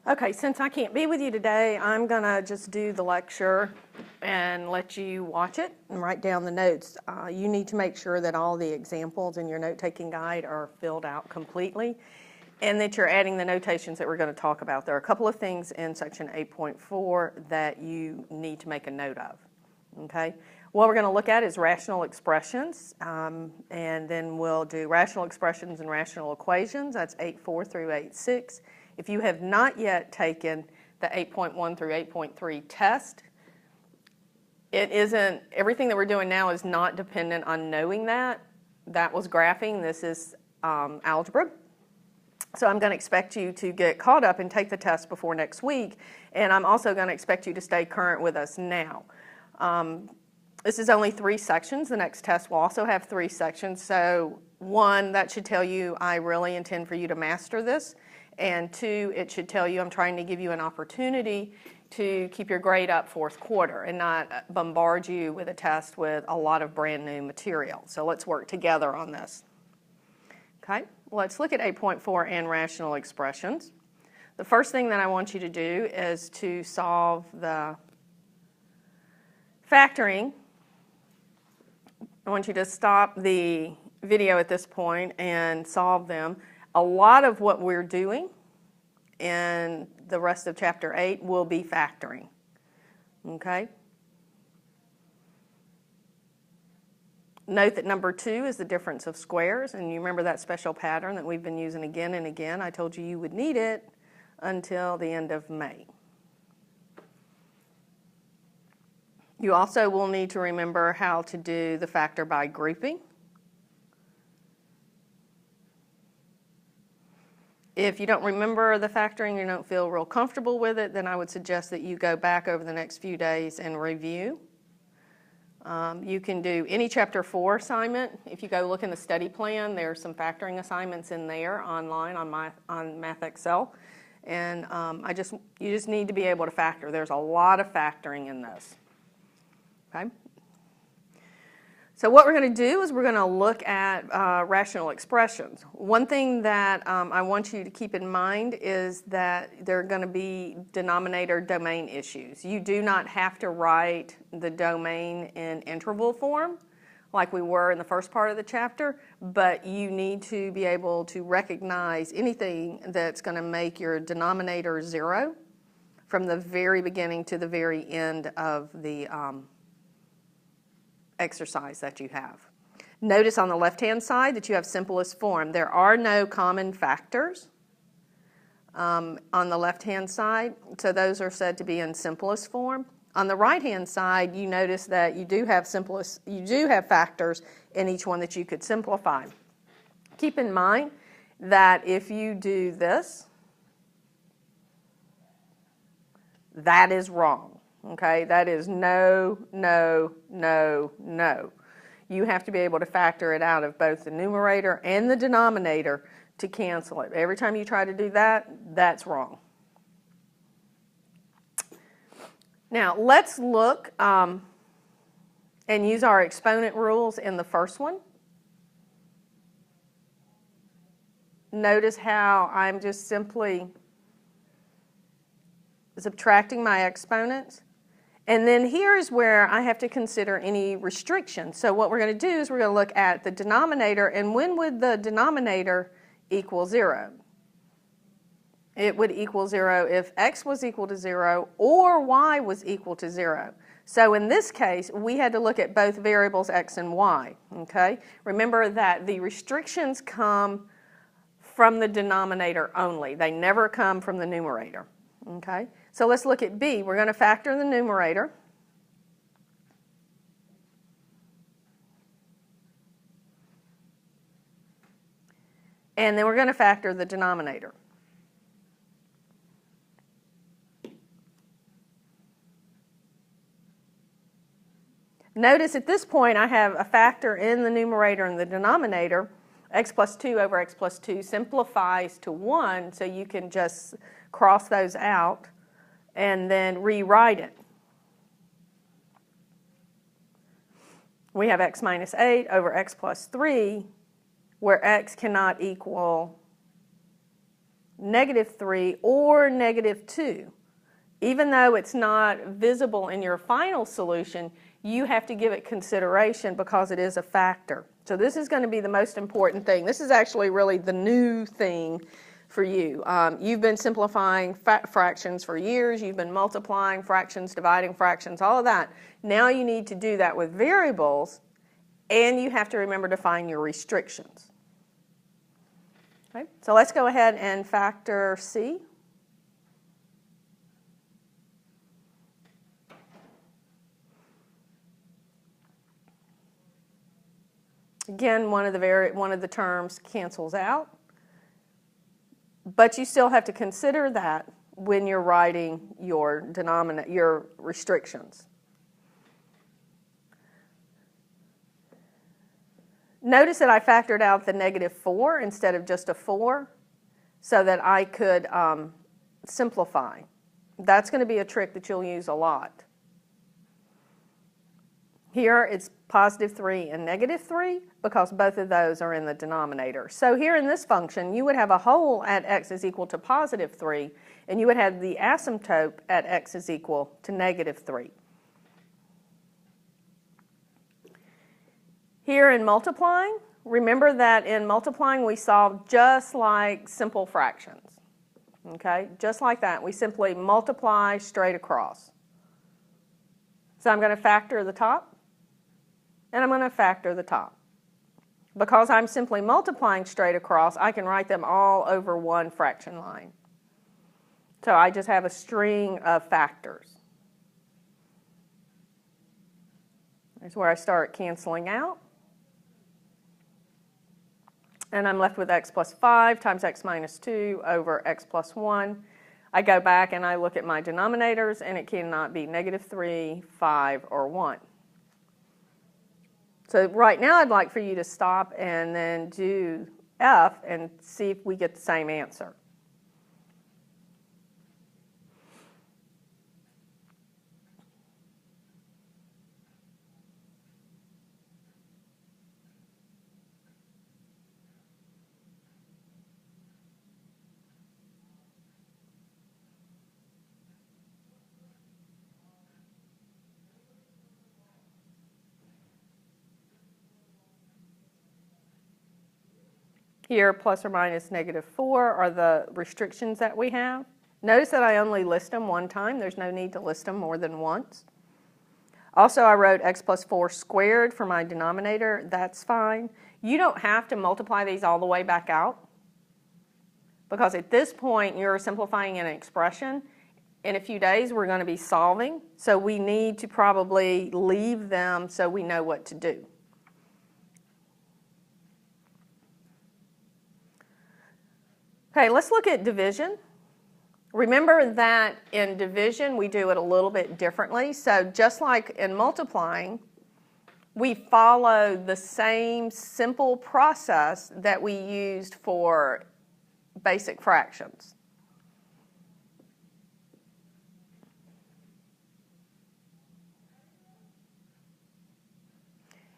Okay, since I can't be with you today, I'm going to just do the lecture and let you watch it and write down the notes. You need to make sure that all the examples in your note-taking guide are filled out completely and that you're adding the notations that we're going to talk about. There are a couple of things in section 8.4 that you need to make a note of. Okay? What we're going to look at is rational expressions, and then we'll do rational expressions and rational equations. That's 8.4 through 8.6. If you have not yet taken the 8.1 through 8.3 test, everything that we're doing now is not dependent on knowing that. That was graphing. This is algebra. So I'm going to expect you to get caught up and take the test before next week, and I'm also going to expect you to stay current with us now. This is only 3 sections. The next test will also have 3 sections. So 1, that should tell you I really intend for you to master this. And 2, it should tell you I'm trying to give you an opportunity to keep your grade up 4th quarter and not bombard you with a test with a lot of brand new material. So let's work together on this. Okay, let's look at 8.4 and rational expressions. The first thing that I want you to do is to solve the factoring. I want you to stop the video at this point and solve them. A lot of what we're doing in the rest of chapter 8 will be factoring. Okay? Note that number 2 is the difference of squares, and you remember that special pattern that we've been using again and again. I told you you would need it until the end of May. You also will need to remember how to do the factor by grouping. If you don't remember the factoring, you don't feel real comfortable with it, then I would suggest that you go back over the next few days and review. You can do any chapter 4 assignment. If you go look in the study plan, there's some factoring assignments in there online on Math Excel. And you just need to be able to factor. There's a lot of factoring in this. Okay? So what we're going to do is we're going to look at rational expressions. One thing that I want you to keep in mind is that there are going to be denominator-domain issues. You do not have to write the domain in interval form like we were in the first part of the chapter, but you need to be able to recognize anything that's going to make your denominator 0 from the very beginning to the very end of the exercise that you have. Notice on the left-hand side that you have simplest form. There are no common factors on the left-hand side, so those are said to be in simplest form. On the right-hand side, you notice that you do have factors in each one that you could simplify. Keep in mind that if you do this, that is wrong. Okay, that is no, no, no, no. You have to be able to factor it out of both the numerator and the denominator to cancel it. Every time you try to do that, that's wrong. Now, let's look and use our exponent rules in the first one. Notice how I'm just simply subtracting my exponents. And then here's where I have to consider any restrictions. So what we're going to do is we're going to look at the denominator, and when would the denominator equal 0? It would equal 0 if x was equal to 0 or y was equal to 0. So in this case, we had to look at both variables x and y. Okay? Remember that the restrictions come from the denominator only. They never come from the numerator. Okay? So let's look at b. We're going to factor the numerator. And then we're going to factor the denominator. Notice at this point I have a factor in the numerator and the denominator. X plus 2 over x plus 2 simplifies to 1, so you can just cross those out and then rewrite it. We have x minus 8 over x plus 3, where x cannot equal -3 or -2. Even though it's not visible in your final solution, you have to give it consideration because it is a factor. So this is going to be the most important thing. This is actually really the new thing for you. You've been simplifying fractions for years. You've been multiplying fractions, dividing fractions, all of that. Now you need to do that with variables, and you have to remember to find your restrictions. Okay, so let's go ahead and factor C. Again, one of the terms cancels out, but you still have to consider that when you're writing your your restrictions. Notice that I factored out the -4 instead of just a 4 so that I could simplify. That's going to be a trick that you'll use a lot. Here it's +3 and -3 because both of those are in the denominator. So here in this function, you would have a whole at x is equal to +3, and you would have the asymptote at x is equal to -3. Here in multiplying, remember that in multiplying we solve just like simple fractions. Okay, just like that. We simply multiply straight across. So I'm going to factor the top, and I'm going to factor the top. Because I'm simply multiplying straight across, I can write them all over one fraction line. So I just have a string of factors. There's where I start canceling out. And I'm left with x plus 5 times x minus 2 over x plus 1. I go back and I look at my denominators, and it cannot be -3, 5, or 1. So right now I'd like for you to stop and then do F and see if we get the same answer. Here, plus or minus -4 are the restrictions that we have. Notice that I only list them one time. There's no need to list them more than once. Also, I wrote x plus 4 squared for my denominator. That's fine. You don't have to multiply these all the way back out, because at this point you're simplifying an expression. In a few days we're going to be solving, so we need to probably leave them so we know what to do. Okay, let's look at division. Remember that in division we do it a little bit differently. So just like in multiplying, we follow the same simple process that we used for basic fractions.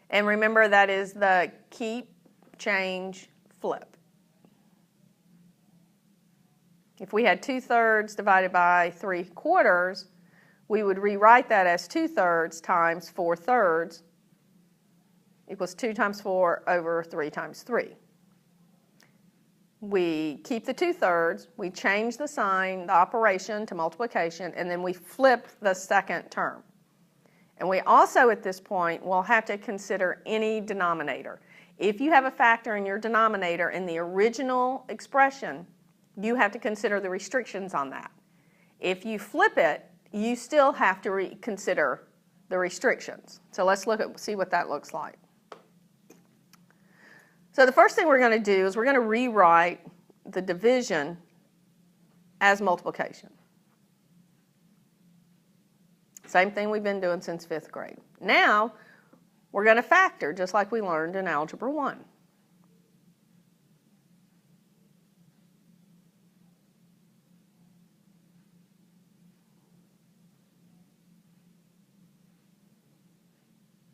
And remember, that is the keep, change, flip. If we had 2/3 divided by 3/4, we would rewrite that as 2/3 times 4/3 equals 2 times 4 over 3 times 3. We keep the 2/3, we change the sign, the operation to multiplication, and then we flip the second term. And we also, at this point, will have to consider any denominator. If you have a factor in your denominator in the original expression, you have to consider the restrictions on that. If you flip it, you still have to consider the restrictions. So let's see what that looks like. So the first thing we're going to do is we're going to rewrite the division as multiplication. Same thing we've been doing since 5th grade. Now we're going to factor just like we learned in Algebra 1.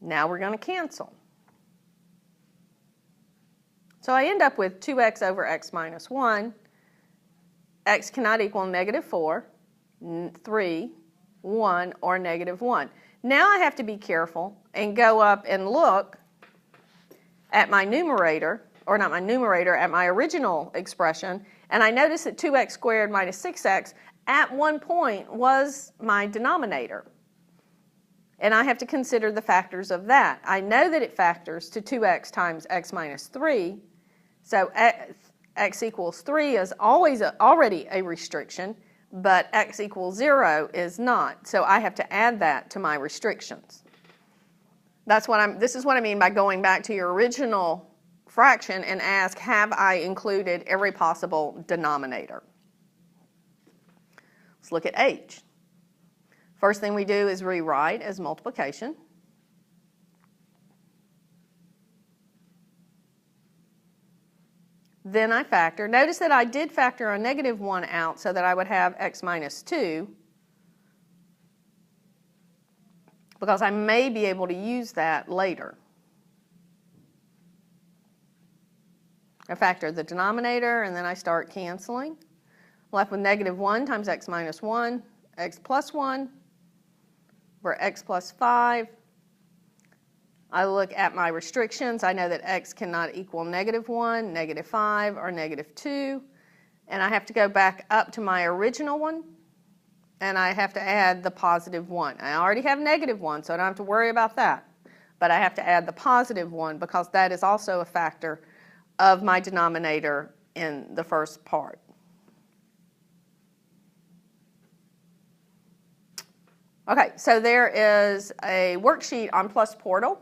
Now we're going to cancel. So I end up with 2x over x minus 1. x cannot equal -4, 3, 1, or -1. Now I have to be careful and go up and look at my numerator, or not my numerator, at my original expression, and I notice that 2x squared minus 6x at one point was my denominator. And I have to consider the factors of that. I know that it factors to 2x times x minus 3, so x equals 3 is already a restriction, but x equals 0 is not. So I have to add that to my restrictions. This is what I mean by going back to your original fraction and ask, have I included every possible denominator? Let's look at h. First thing we do is rewrite as multiplication. Then I factor. Notice that I did factor a -1 out so that I would have x minus 2, because I may be able to use that later. I factor the denominator, and then I start canceling. Left with -1 times x minus 1, x plus 1, where x plus 5. I look at my restrictions. I know that x cannot equal -1, -5, or -2. And I have to go back up to my original one, and I have to add the +1. I already have -1, so I don't have to worry about that. But I have to add the +1 because that is also a factor of my denominator in the first part. Okay, so there is a worksheet on Plus Portal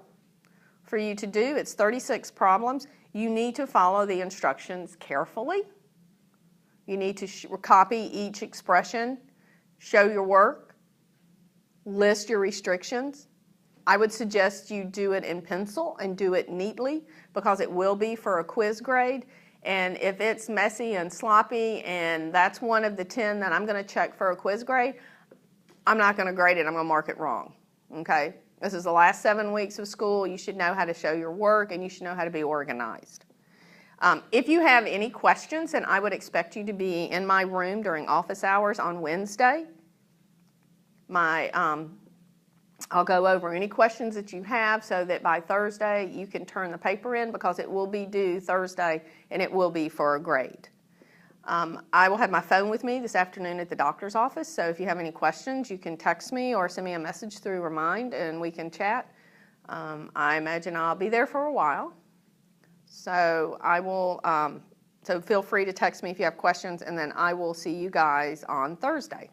for you to do. It's 36 problems. You need to follow the instructions carefully. You need to copy each expression, show your work, list your restrictions. I would suggest you do it in pencil and do it neatly, because it will be for a quiz grade. And if it's messy and sloppy and that's one of the 10 that I'm going to check for a quiz grade, I'm not going to grade it. I'm going to mark it wrong. Okay? This is the last 7 weeks of school. You should know how to show your work, and you should know how to be organized. If you have any questions, then I would expect you to be in my room during office hours on Wednesday. I'll go over any questions that you have so that by Thursday you can turn the paper in, because it will be due Thursday and it will be for a grade. I will have my phone with me this afternoon at the doctor's office, so if you have any questions, you can text me or send me a message through Remind and we can chat. I imagine I'll be there for a while, so so feel free to text me if you have questions, and then I will see you guys on Thursday.